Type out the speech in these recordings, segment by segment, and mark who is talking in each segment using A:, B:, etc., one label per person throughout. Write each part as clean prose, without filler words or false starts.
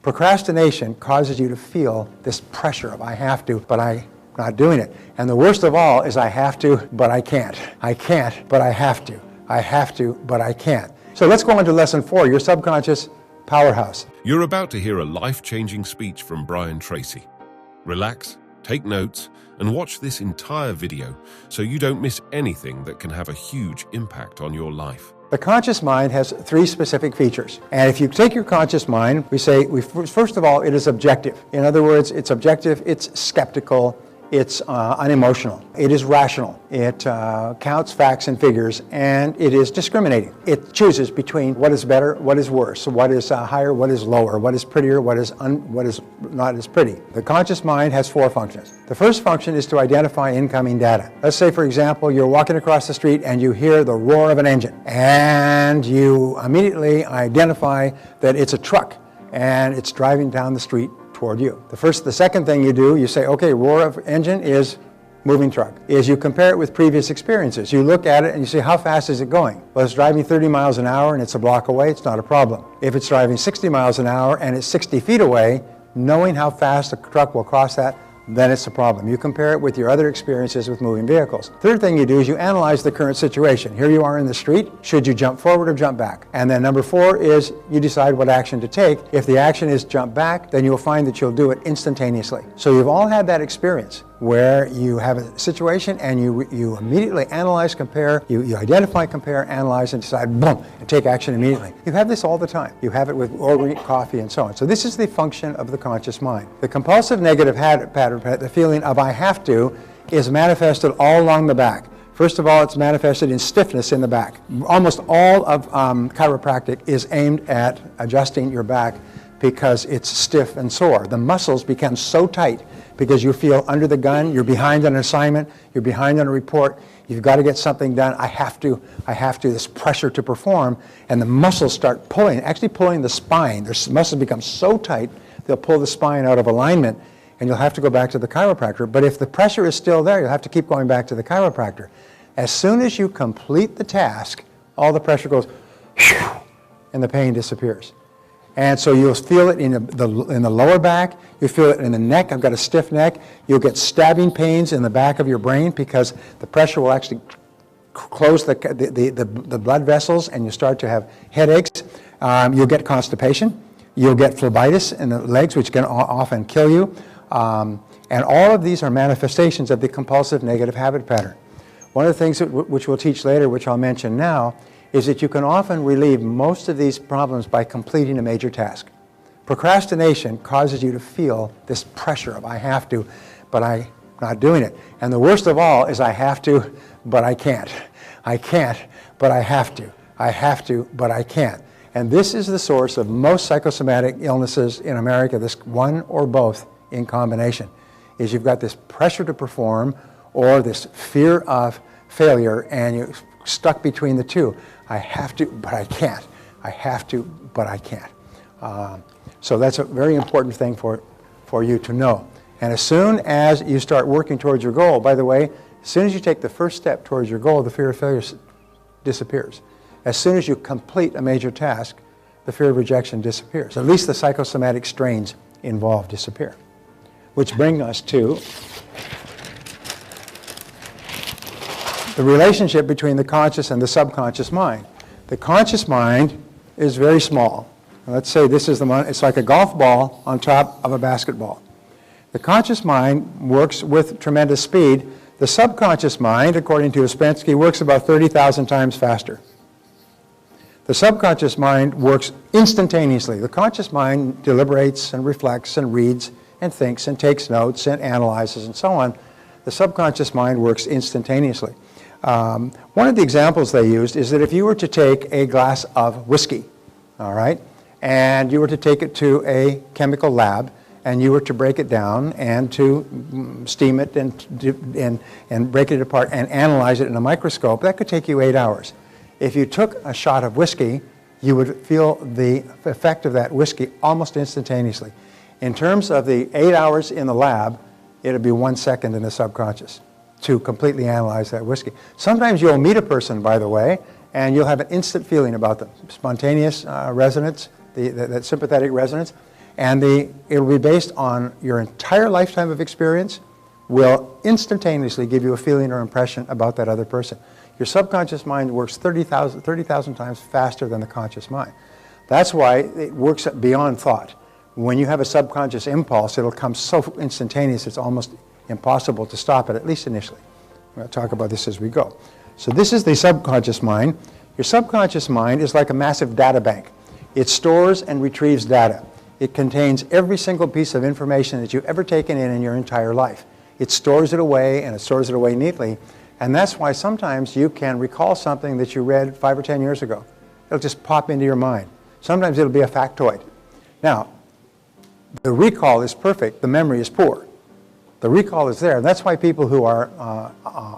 A: Procrastination causes you to feel this pressure of I have to, but I'm not doing it. And the worst of all is I have to, but I can't. I can't, but I have to. I have to, but I can't. So let's go on to lesson 4, your subconscious powerhouse.
B: You're about to hear a life-changing speech from Tracy. Relax, take notes, and watch this entire video so you don't miss anything that can have a huge impact on your life.
A: The conscious mind has 3 specific features. And if you take your conscious mind, we say, first of all, it is objective. In other words, it's objective, it's skeptical, it's unemotional, it is rational, it counts facts and figures, and it is discriminating. It chooses between what is better, what is worse, what is higher, what is lower, what is prettier, what is not as pretty. The conscious mind has 4 functions. The first function is to identify incoming data. Let's say, for example, you're walking across the street and you hear the roar of an engine, and you immediately identify that it's a truck and it's driving down the street toward you. The second thing you do, you say, okay, roar of engine is moving truck. Is you compare it with previous experiences. You look at it and you say, how fast is it going? Well, it's driving 30 miles an hour and it's a block away, it's not a problem. If it's driving 60 miles an hour and it's 60 feet away, knowing how fast a truck will cross that, then it's a problem. You compare it with your other experiences with moving vehicles. Third thing you do is you analyze the current situation. Here you are in the street. Should you jump forward or jump back? And then number 4 is you decide what action to take. If the action is jump back, then you'll find that you'll do it instantaneously. So you've all had that experience where you have a situation and you immediately analyze, compare, you identify, compare, analyze, and decide, boom, and take action immediately. You have this all the time. You have it with ordering coffee and so on. So this is the function of the conscious mind. The compulsive negative pattern, the feeling of I have to, is manifested all along the back. First of all, it's manifested in stiffness in the back. Almost all of chiropractic is aimed at adjusting your back because it's stiff and sore. The muscles become so tight because you feel under the gun, you're behind on an assignment, you're behind on a report, you've got to get something done, I have to, this pressure to perform, and the muscles start pulling, actually pulling the spine. Their muscles become so tight, they'll pull the spine out of alignment, and you'll have to go back to the chiropractor. But if the pressure is still there, you'll have to keep going back to the chiropractor. As soon as you complete the task, all the pressure goes, and the pain disappears. And so you'll feel it in the lower back, you feel it in the neck. I've got a stiff neck. You'll get stabbing pains in the back of your brain because the pressure will actually close the blood vessels, and you start to have headaches. You'll get constipation. You'll get phlebitis in the legs, which can often kill you. And all of these are manifestations of the compulsive negative habit pattern. One of the things which we'll teach later, which I'll mention now, is that you can often relieve most of these problems by completing a major task. Procrastination causes you to feel this pressure of I have to, but I'm not doing it. And the worst of all is I have to, but I can't. I can't, but I have to. I have to, but I can't. And this is the source of most psychosomatic illnesses in America, this one or both in combination, is you've got this pressure to perform or this fear of failure, and you're stuck between the two. I have to, but I can't. I have to, but I can't. So that's a very important thing for you to know. And as soon as you start working towards your goal, by the way, as soon as you take the first step towards your goal, the fear of failure disappears. As soon as you complete a major task, the fear of rejection disappears. At least the psychosomatic strains involved disappear. Which brings us to the relationship between the conscious and the subconscious mind. The conscious mind is very small. Let's say this is it's like a golf ball on top of a basketball. The conscious mind works with tremendous speed. The subconscious mind, according to Ouspensky, works about 30,000 times faster. The subconscious mind works instantaneously. The conscious mind deliberates and reflects and reads and thinks and takes notes and analyzes and so on. The subconscious mind works instantaneously. One of the examples they used is that if you were to take a glass of whiskey, all right, and you were to take it to a chemical lab, and you were to break it down and to steam it and break it apart and analyze it in a microscope, that could take you 8 hours. If you took a shot of whiskey, you would feel the effect of that whiskey almost instantaneously. In terms of the 8 hours in the lab, it would be 1 second in the subconscious to completely analyze that whiskey. Sometimes you'll meet a person, by the way, and you'll have an instant feeling about them. Spontaneous resonance, that sympathetic resonance. And it'll be based on your entire lifetime of experience, will instantaneously give you a feeling or impression about that other person. Your subconscious mind works 30,000 times faster than the conscious mind. That's why it works beyond thought. When you have a subconscious impulse, it'll come so instantaneous it's almost impossible to stop it, at least initially. We'll talk about this as we go. So this is the subconscious mind. Your subconscious mind is like a massive data bank. It stores and retrieves data. It contains every single piece of information that you've ever taken in your entire life. It stores it away, and it stores it away neatly. And that's why sometimes you can recall something that you read 5 or 10 years ago. It'll just pop into your mind. Sometimes it'll be a factoid. Now, the recall is perfect. The memory is poor. The recall is there. That's why people who are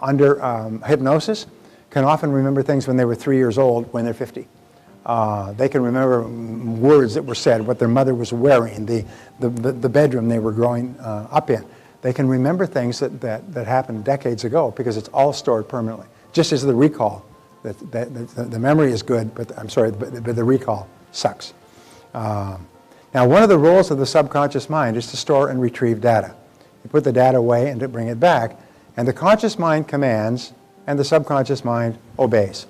A: under hypnosis can often remember things when they were 3 years old when they're 50. They can remember words that were said, what their mother was wearing, the bedroom they were growing up in. They can remember things that happened decades ago because it's all stored permanently. Just as the recall, the memory is good, but the recall sucks. Now, one of the roles of the subconscious mind is to store and retrieve data. You put the data away and to bring it back, and the conscious mind commands, and the subconscious mind obeys.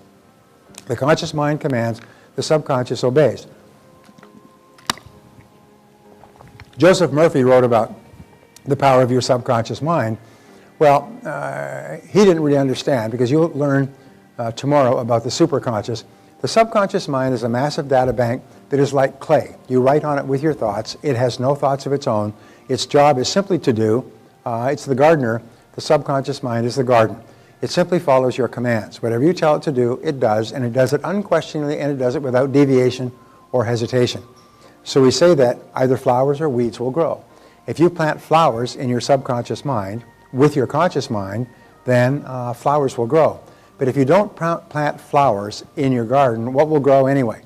A: The conscious mind commands, the subconscious obeys. Joseph Murphy wrote about the power of your subconscious mind. Well, he didn't really understand, because you'll learn tomorrow about the superconscious. The subconscious mind is a massive data bank that is like clay. You write on it with your thoughts. It has no thoughts of its own. Its job is simply to do. It's the gardener. The subconscious mind is the garden. It simply follows your commands. Whatever you tell it to do, it does, and it does it unquestioningly, and it does it without deviation or hesitation. So we say that either flowers or weeds will grow. If you plant flowers in your subconscious mind with your conscious mind, then flowers will grow. But if you don't plant flowers in your garden, what will grow anyway?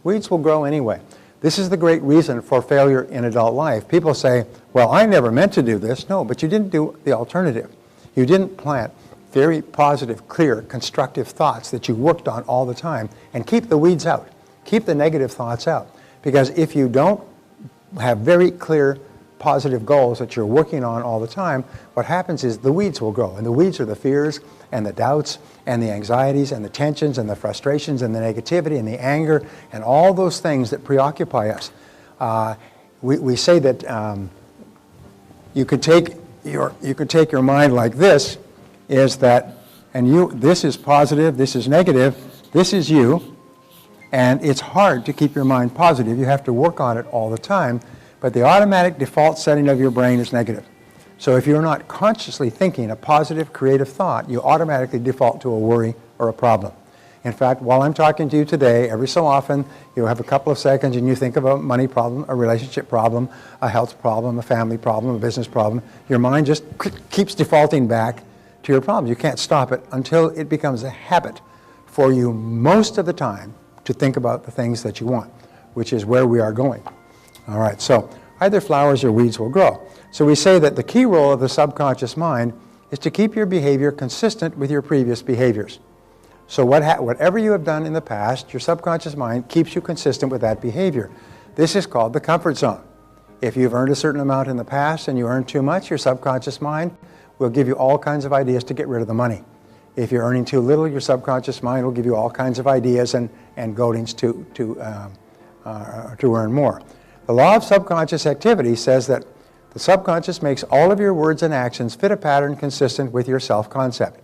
A: Weeds will grow anyway. This is the great reason for failure in adult life. People say, well, I never meant to do this. No, but you didn't do the alternative. You didn't plant very positive, clear, constructive thoughts that you worked on all the time, and keep the weeds out. Keep the negative thoughts out. Because if you don't have very clear, positive goals that you're working on all the time, what happens is the weeds will grow. And the weeds are the fears and the doubts and the anxieties and the tensions and the frustrations and the negativity and the anger and all those things that preoccupy us. We say that you could take your mind like this, is that, and this is positive, this is negative, this is you, and it's hard to keep your mind positive. You have to work on it all the time, but the automatic default setting of your brain is negative. So if you're not consciously thinking a positive, creative thought, you automatically default to a worry or a problem. In fact, while I'm talking to you today, every so often, you have a couple of seconds and you think of a money problem, a relationship problem, a health problem, a family problem, a business problem. Your mind just keeps defaulting back to your problems. You can't stop it until it becomes a habit for you most of the time to think about the things that you want, which is where we are going. All right, so either flowers or weeds will grow. So we say that the key role of the subconscious mind is to keep your behavior consistent with your previous behaviors. So whatever you have done in the past, your subconscious mind keeps you consistent with that behavior. This is called the comfort zone. If you've earned a certain amount in the past and you earn too much, your subconscious mind will give you all kinds of ideas to get rid of the money. If you're earning too little, your subconscious mind will give you all kinds of ideas and goadings to earn more. The law of subconscious activity says that the subconscious makes all of your words and actions fit a pattern consistent with your self-concept.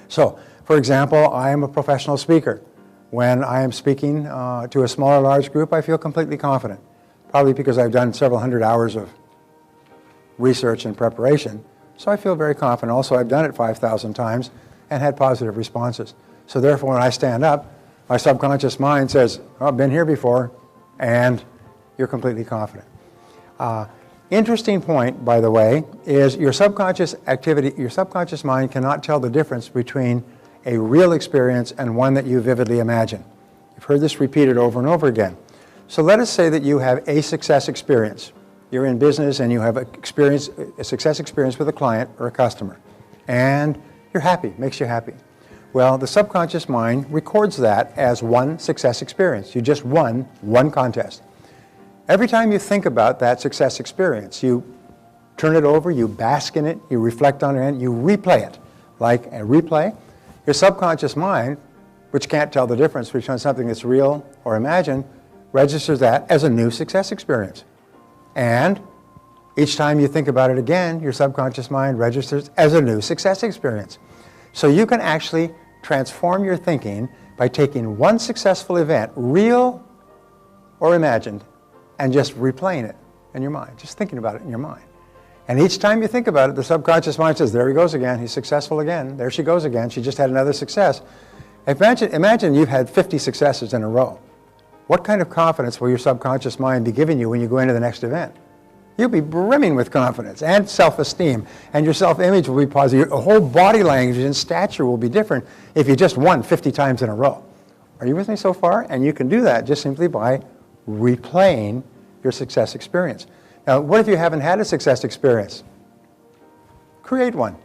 A: So, for example, I am a professional speaker. When I am speaking to a small or large group, I feel completely confident, probably because I've done several hundred hours of research and preparation. So I feel very confident. Also, I've done it 5,000 times and had positive responses. So therefore, when I stand up, my subconscious mind says, oh, I've been here before, and you're completely confident. Interesting point, by the way, is your subconscious mind cannot tell the difference between a real experience and one that you vividly imagine. You've heard this repeated over and over again. So let us say that you have a success experience. You're in business and you have a success experience with a client or a customer. And you're happy, makes you happy. Well, the subconscious mind records that as one success experience. You just won one contest. Every time you think about that success experience, you turn it over, you bask in it, you reflect on it, and you replay it. Like a replay, your subconscious mind, which can't tell the difference between something that's real or imagined, registers that as a new success experience. And each time you think about it again, your subconscious mind registers as a new success experience. So you can actually transform your thinking by taking one successful event, real or imagined, and just replaying it in your mind, just thinking about it in your mind. And each time you think about it, the subconscious mind says, there he goes again, he's successful again, there she goes again, she just had another success. Imagine you've had 50 successes in a row. What kind of confidence will your subconscious mind be giving you when you go into the next event? You'll be brimming with confidence and self-esteem, and your self-image will be positive. Your whole body language and stature will be different if you just won 50 times in a row. Are you with me so far? And you can do that just simply by replaying your success experience. Now, what if you haven't had a success experience? Create one.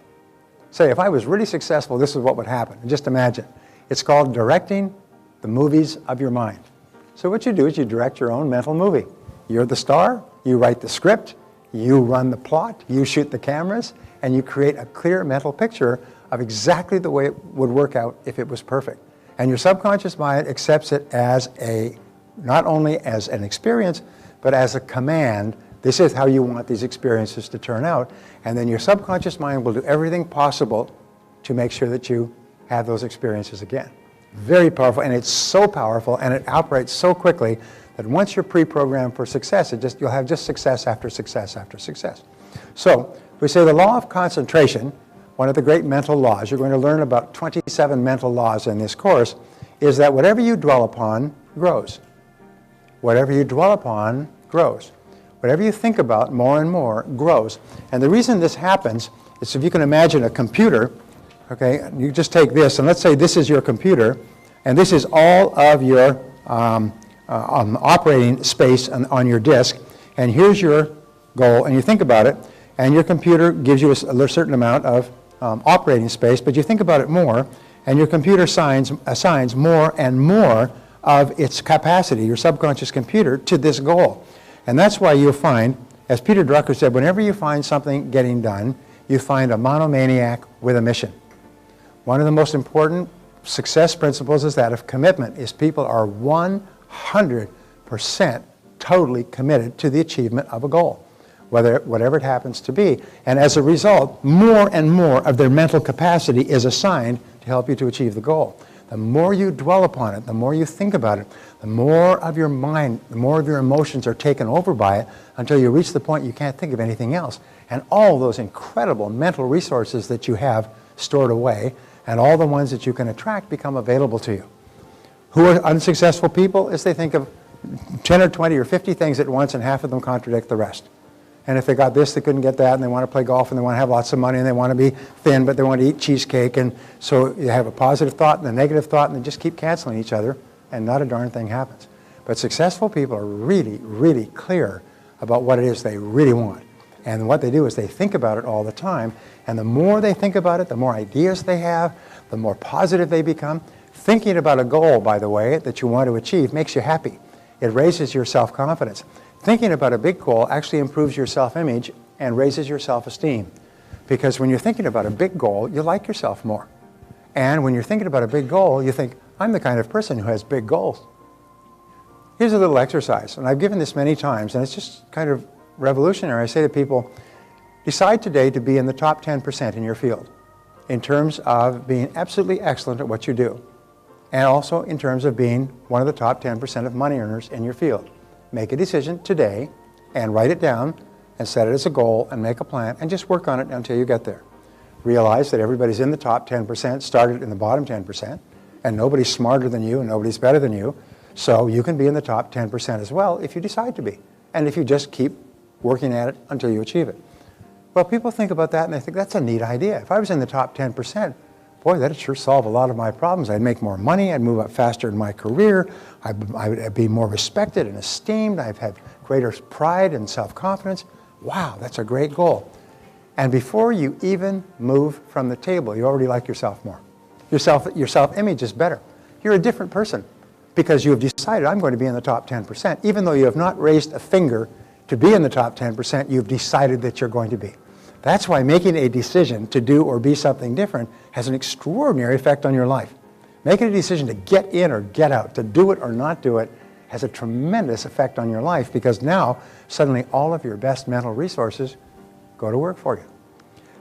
A: Say, if I was really successful, this is what would happen. And just imagine. It's called directing the movies of your mind. So what you do is you direct your own mental movie. You're the star, you write the script, you run the plot, you shoot the cameras, and you create a clear mental picture of exactly the way it would work out if it was perfect. And your subconscious mind accepts it as not only as an experience, but as a command. This is how you want these experiences to turn out. And then your subconscious mind will do everything possible to make sure that you have those experiences again. Very powerful, and it's so powerful, and it operates so quickly that once you're pre-programmed for success, you'll have just success after success after success. So we say the law of concentration, one of the great mental laws, you're going to learn about 27 mental laws in this course, is that whatever you dwell upon grows. Whatever you dwell upon grows. Whatever you think about more and more grows. And the reason this happens is, if you can imagine a computer, okay, you just take this, and let's say this is your computer, and this is all of your operating space on your disk, and here's your goal, and you think about it, and your computer gives you a certain amount of operating space, but you think about it more, and your computer assigns more and more of its capacity, your subconscious computer, to this goal. And that's why you'll find, as Peter Drucker said, whenever you find something getting done, you find a monomaniac with a mission. One of the most important success principles is that of commitment, is people are 100% totally committed to the achievement of a goal, whatever it happens to be. And as a result, more and more of their mental capacity is assigned to help you to achieve the goal. The more you dwell upon it, the more you think about it, the more of your mind, the more of your emotions are taken over by it, until you reach the point you can't think of anything else. And all those incredible mental resources that you have stored away, and all the ones that you can attract, become available to you. Who are unsuccessful people? Is they think of 10 or 20 or 50 things at once, and half of them contradict the rest. And if they got this, they couldn't get that, and they want to play golf, and they want to have lots of money, and they want to be thin, but they want to eat cheesecake. And so you have a positive thought and a negative thought, and they just keep canceling each other, and not a darn thing happens. But successful people are really, really clear about what it is they really want. And what they do is they think about it all the time, and the more they think about it, the more ideas they have, the more positive they become. Thinking about a goal, by the way, that you want to achieve makes you happy. It raises your self-confidence. Thinking about a big goal actually improves your self-image and raises your self-esteem. Because when you're thinking about a big goal, you like yourself more. And when you're thinking about a big goal, you think, I'm the kind of person who has big goals. Here's a little exercise, and I've given this many times, and it's just kind of revolutionary. I say to people, decide today to be in the top 10% in your field, in terms of being absolutely excellent at what you do, and also in terms of being one of the top 10% of money earners in your field. Make a decision today and write it down and set it as a goal and make a plan and just work on it until you get there. Realize that everybody's in the top 10%, started in the bottom 10%, and nobody's smarter than you and nobody's better than you, so you can be in the top 10% as well if you decide to be, and if you just keep working at it until you achieve it. Well, people think about that and they think, that's a neat idea. If I was in the top 10%, boy, that'd sure solve a lot of my problems. I'd make more money, I'd move up faster in my career, I'd be more respected and esteemed, I'd have greater pride and self-confidence. Wow, that's a great goal. And before you even move from the table, you already like yourself more. Your self-image is better. You're a different person because you have decided, I'm going to be in the top 10%. Even though you have not raised a finger to be in the top 10%, you've decided that you're going to be. That's why making a decision to do or be something different has an extraordinary effect on your life. Making a decision to get in or get out, to do it or not do it, has a tremendous effect on your life, because now suddenly all of your best mental resources go to work for you.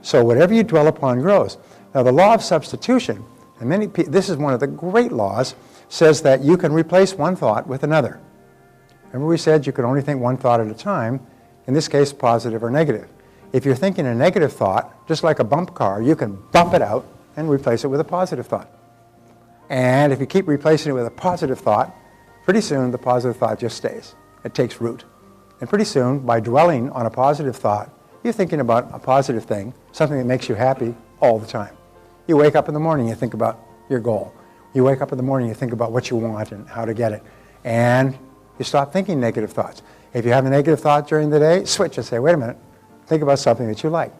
A: So whatever you dwell upon grows. Now the law of substitution, and this is one of the great laws, says that you can replace one thought with another. Remember we said you could only think one thought at a time, in this case positive or negative. If you're thinking a negative thought, just like a bump car, you can bump it out and replace it with a positive thought. And if you keep replacing it with a positive thought, pretty soon the positive thought just stays. It takes root. And pretty soon, by dwelling on a positive thought, you're thinking about a positive thing, something that makes you happy all the time. You wake up in the morning, you think about your goal. You wake up in the morning, you think about what you want and how to get it. And you stop thinking negative thoughts. If you have a negative thought during the day, switch and say, wait a minute, think about something that you like.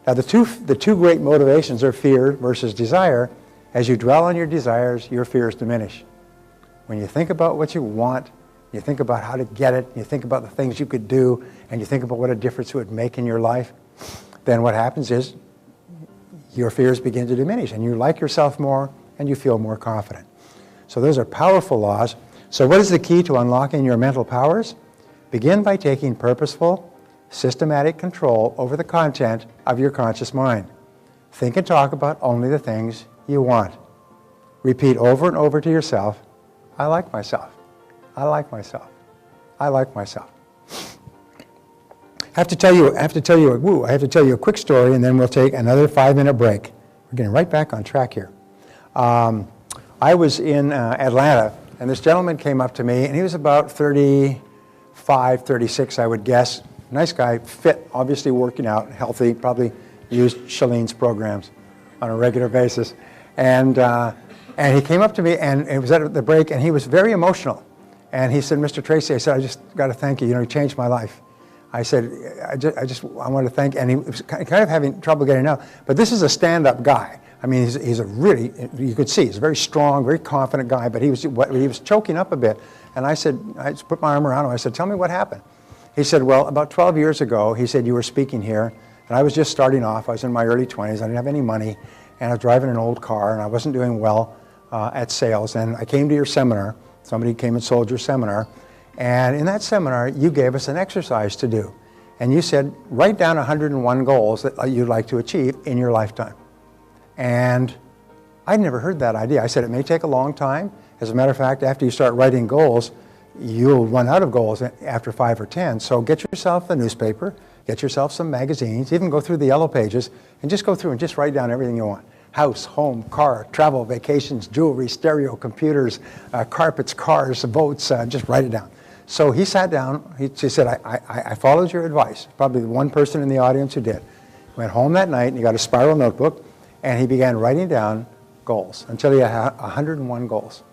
A: Now the two great motivations are fear versus desire. As you dwell on your desires, your fears diminish. When you think about what you want, you think about how to get it, you think about the things you could do, and you think about what a difference it would make in your life, then what happens is your fears begin to diminish, and you like yourself more, and you feel more confident. So those are powerful laws. So what is the key to unlocking your mental powers? Begin by taking purposeful, systematic control over the content of your conscious mind. Think and talk about only the things you want. Repeat over and over to yourself, I like myself. I like myself. I like myself. I have to tell you a quick story, and then we'll take another 5-minute break. We're getting right back on track here. I was in Atlanta, and this gentleman came up to me, and he was about 35, 36, I would guess. Nice guy, fit, obviously working out, healthy, probably used Shalene's programs on a regular basis. And he came up to me, and it was at the break, and he was very emotional. And he said, Mr. Tracy, I said, I just got to thank you. You know, you changed my life. I said, I want to thank you. And he was kind of having trouble getting out. But this is a stand-up guy. I mean, he's a really, you could see, he's a very strong, very confident guy, but he was choking up a bit. And I said, I just put my arm around him. I said, tell me what happened. He said, well, about 12 years ago, he said, you were speaking here, and I was just starting off. I was in my early 20s. I didn't have any money, and I was driving an old car, and I wasn't doing well at sales. And I came to your seminar. Somebody came and sold your seminar. And in that seminar, you gave us an exercise to do. And you said, write down 101 goals that you'd like to achieve in your lifetime. And I'd never heard that idea. I said, it may take a long time. As a matter of fact, after you start writing goals, you'll run out of goals after 5 or 10. So get yourself a newspaper, get yourself some magazines, even go through the yellow pages, and just go through and just write down everything you want. House, home, car, travel, vacations, jewelry, stereo, computers, carpets, cars, boats, just write it down. So he sat down, he said, I followed your advice. Probably the one person in the audience who did. Went home that night and he got a spiral notebook and he began writing down goals until he had 101 goals.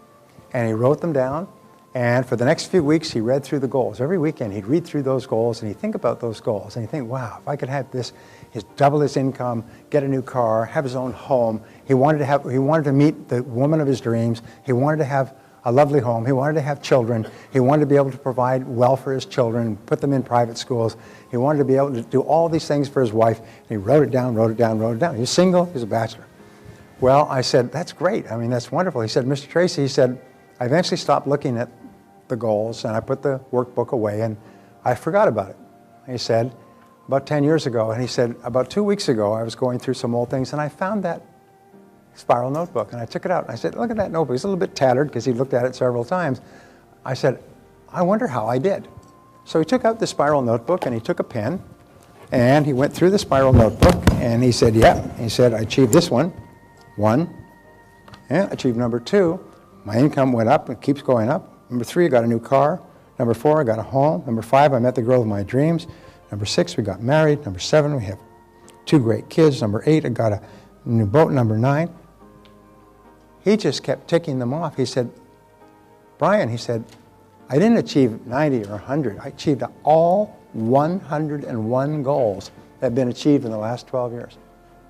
A: And he wrote them down, and for the next few weeks he read through the goals. Every weekend he'd read through those goals and he'd think about those goals and he'd think, wow, if I could have this, double his income, get a new car, have his own home. He wanted to meet the woman of his dreams. He wanted to have a lovely home. He wanted to have children. He wanted to be able to provide well for his children, put them in private schools. He wanted to be able to do all these things for his wife. And he wrote it down, wrote it down, wrote it down. He was single, he was a bachelor. Well, I said, that's great. I mean, that's wonderful. He said, Mr. Tracy, he said, I eventually stopped looking at the goals and I put the workbook away and I forgot about it. He said, about 10 years ago, and he said, about 2 weeks ago, I was going through some old things and I found that spiral notebook and I took it out and I said, look at that notebook. It's a little bit tattered because he looked at it several times. I said, I wonder how I did. So he took out the spiral notebook and he took a pen and he went through the spiral notebook and he said, yeah. He said, I achieved this one. Yeah, achieved number 2. My income went up and keeps going up. Number 3, I got a new car. Number 4, I got a home. Number 5, I met the girl of my dreams. Number 6, we got married. Number 7, we have 2 great kids. Number 8, I got a new boat. Number 9. He just kept ticking them off. He said, Brian, he said, I didn't achieve 90 or 100. I achieved all 101 goals that have been achieved in the last 12 years.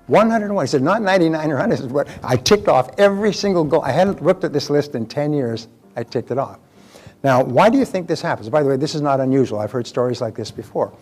A: 101. He said, not 99 or 100. This is what I ticked off every single goal. I hadn't looked at this list in 10 years. I ticked it off. Now, why do you think this happens? By the way, this is not unusual. I've heard stories like this before.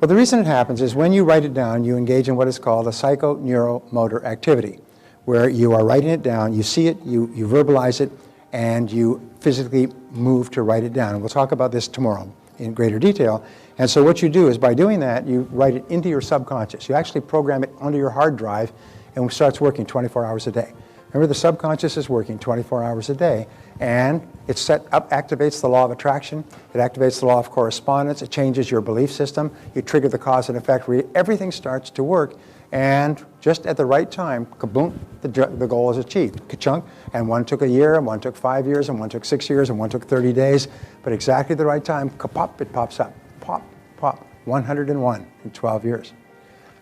A: Well, the reason it happens is when you write it down, you engage in what is called a psychoneuromotor activity, where you are writing it down, you see it, you verbalize it, and you physically move to write it down. And we'll talk about this tomorrow in greater detail. And so what you do is by doing that, you write it into your subconscious. You actually program it onto your hard drive, and it starts working 24 hours a day. Remember, the subconscious is working 24 hours a day, and it activates the law of attraction, it activates the law of correspondence, it changes your belief system, you trigger the cause and effect, everything starts to work, and just at the right time, kaboom, the goal is achieved, ka-chunk, and one took a year, and one took 5 years, and one took 6 years, and one took 30 days, but exactly the right time, ka-pop, it pops up, pop, pop, 101 in 12 years.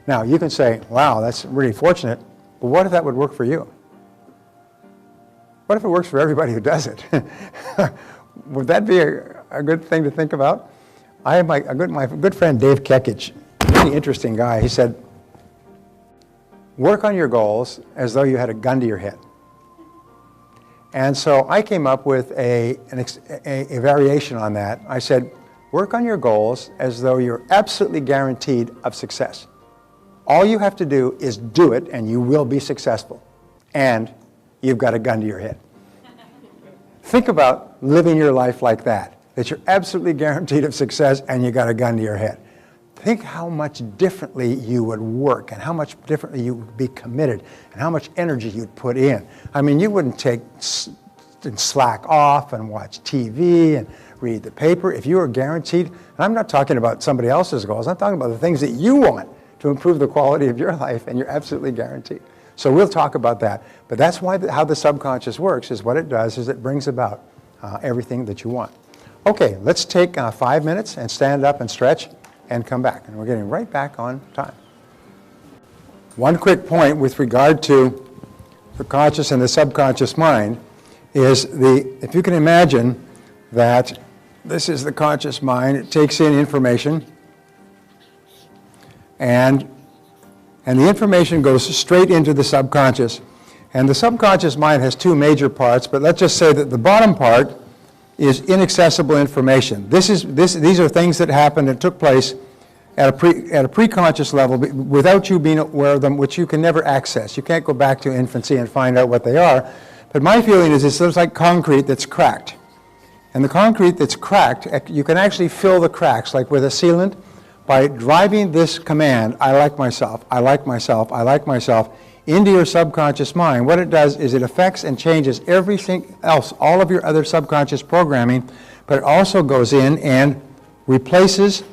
A: Now, you can say, wow, that's really fortunate, but what if that would work for you? What if it works for everybody who does it? Would that be a good thing to think about? I have my good friend Dave Kekich, really interesting guy. He said, work on your goals as though you had a gun to your head. And so I came up with a variation on that. I said, work on your goals as though you're absolutely guaranteed of success. All you have to do is do it, and you will be successful. And you've got a gun to your head. Think about living your life like that you're absolutely guaranteed of success and you got a gun to your head. Think how much differently you would work and how much differently you would be committed and how much energy you'd put in. I mean, you wouldn't slack off and watch TV and read the paper if you were guaranteed. And I'm not talking about somebody else's goals. I'm talking about the things that you want to improve the quality of your life, and you're absolutely guaranteed. So we'll talk about that. But that's why how the subconscious works is what it does is it brings about everything that you want. Okay, let's take 5 minutes and stand up and stretch and come back. And we're getting right back on time. One quick point with regard to the conscious and the subconscious mind is if you can imagine that this is the conscious mind, it takes in information, and the information goes straight into the subconscious. And the subconscious mind has two major parts, but let's just say that the bottom part is inaccessible information. These are things that happened and took place at a pre-conscious level without you being aware of them, which you can never access. You can't go back to infancy and find out what they are. But my feeling is it's like concrete that's cracked. And the concrete that's cracked, you can actually fill the cracks, like with a sealant, by driving this command, I like myself, I like myself, I like myself, into your subconscious mind. What it does is it affects and changes everything else, all of your other subconscious programming, but it also goes in and replaces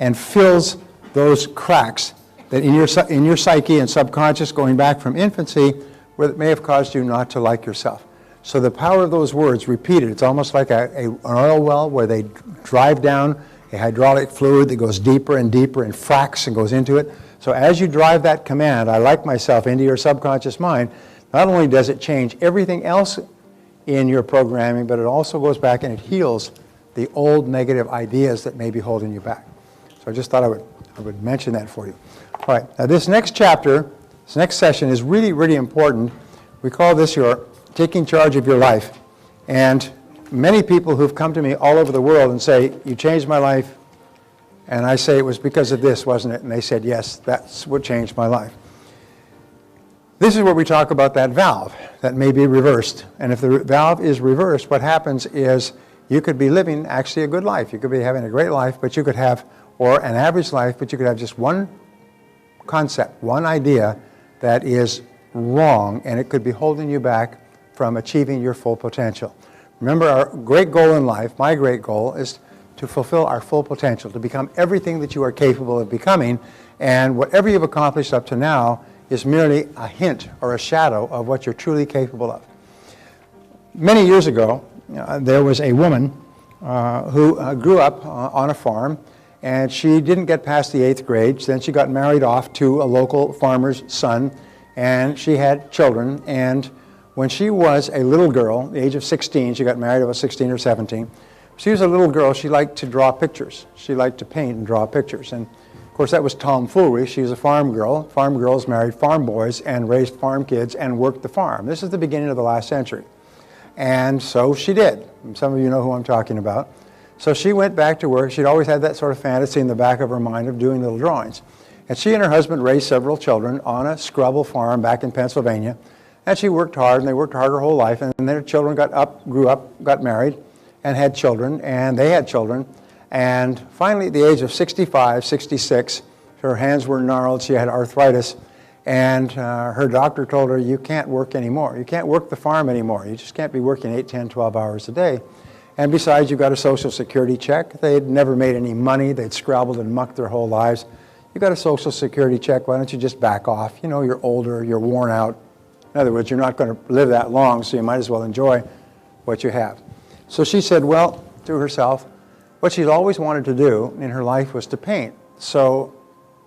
A: and fills those cracks that in your psyche and subconscious going back from infancy, where it may have caused you not to like yourself. So the power of those words repeated, it's almost like an oil well where they drive down a hydraulic fluid that goes deeper and deeper and fracks and goes into it. So as you drive that command, I like myself, into your subconscious mind, not only does it change everything else in your programming, but it also goes back and it heals the old negative ideas that may be holding you back. So I just thought I would mention that for you. All right, now this next chapter, this next session is really, really important. We call this your taking charge of your life. And many people who've come to me all over the world and say, you changed my life, and I say it was because of this, wasn't it? And they said, yes, that's what changed my life. This is where we talk about that valve that may be reversed. And if the valve is reversed, what happens is you could be living actually a good life. You could be having a great life, but you could have, or an average life, but you could have just one concept, one idea that is wrong, and it could be holding you back from achieving your full potential. Remember, our great goal in life, my great goal, is to fulfill our full potential, to become everything that you are capable of becoming, and whatever you've accomplished up to now is merely a hint or a shadow of what you're truly capable of. Many years ago, there was a woman who grew up on a farm, and she didn't get past the 8th grade. Then she got married off to a local farmer's son, and she had children. And when she was a little girl, the age of 16, she got married at 16 or 17. She was a little girl. She liked to draw pictures. She liked to paint and draw pictures. And of course, that was tomfoolery. She was a farm girl. Farm girls married farm boys and raised farm kids and worked the farm. This is the beginning of the last century. And so she did. Some of you know who I'm talking about. So she went back to work. She'd always had that sort of fantasy in the back of her mind of doing little drawings. And she and her husband raised several children on a scrubble farm back in Pennsylvania. And she worked hard, and they worked hard her whole life. And then their children grew up, got married, and had children, and they had children. And finally, at the age of 65, 66, her hands were gnarled. She had arthritis. And her doctor told her, you can't work anymore. You can't work the farm anymore. You just can't be working 8, 10, 12 hours a day. And besides, you've got a Social Security check. They'd never made any money. They'd scrabbled and mucked their whole lives. You've got a Social Security check. Why don't you just back off? You know, you're older, you're worn out. In other words, you're not going to live that long, so you might as well enjoy what you have. So she said, well, to herself, what she'd always wanted to do in her life was to paint. So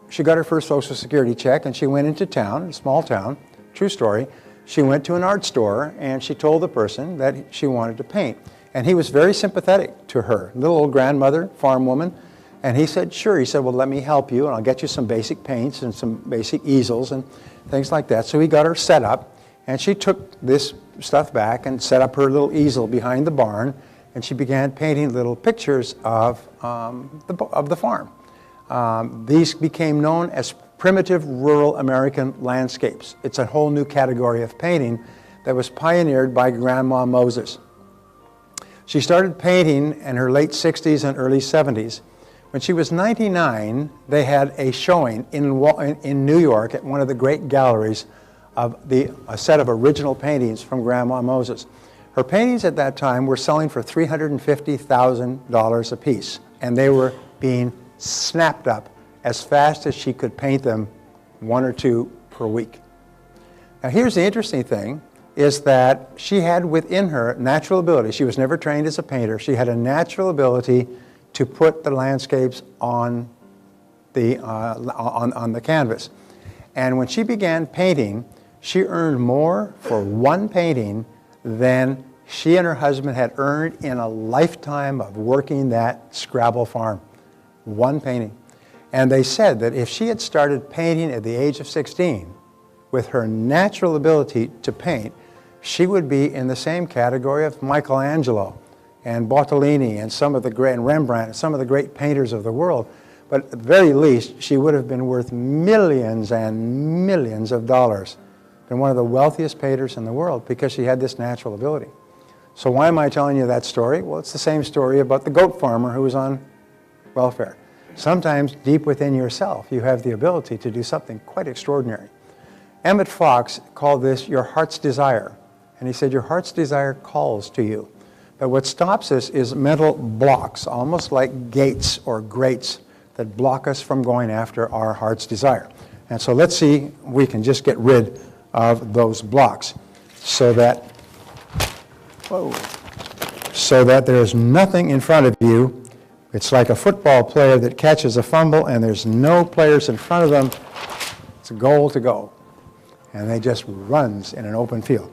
A: she got her first Social Security check, and she went into town, a small town, true story. She went to an art store, and she told the person that she wanted to paint. And he was very sympathetic to her, little old grandmother, farm woman. And he said, sure. He said, well, let me help you, and I'll get you some basic paints and some basic easels and things like that. So he got her set up, and she took this stuff back and set up her little easel behind the barn, and she began painting little pictures of the farm. These became known as primitive rural American landscapes. It's a whole new category of painting that was pioneered by Grandma Moses. She started painting in her late 60s and early 70s. When she was 99, they had a showing in New York at one of the great galleries of a set of original paintings from Grandma Moses. Her paintings at that time were selling for $350,000 a piece, and they were being snapped up as fast as she could paint them, 1 or 2 per week. Now here's the interesting thing, is that she had within her natural ability. She was never trained as a painter. She had a natural ability to put the landscapes on the canvas. And when she began painting, she earned more for one painting than she and her husband had earned in a lifetime of working that Scrabble farm. One painting. And they said that if she had started painting at the age of 16, with her natural ability to paint, she would be in the same category of Michelangelo and Bottolini and some of the great, and Rembrandt and some of the great painters of the world. But at the very least, she would have been worth millions and millions of dollars. Been one of the wealthiest painters in the world because she had this natural ability. So why am I telling you that story? Well, it's the same story about the goat farmer who was on welfare. Sometimes deep within yourself, you have the ability to do something quite extraordinary. AMt&x called this your heart's desire. And he said your heart's desire calls to you. But what stops us is mental blocks, almost like gates or grates that block us from going after our heart's desire. And so let's see if we can just get rid of those blocks so that there's nothing in front of you. It's like a football player that catches a fumble and there's no players in front of them. It's a goal to go. And they just runs in an open field.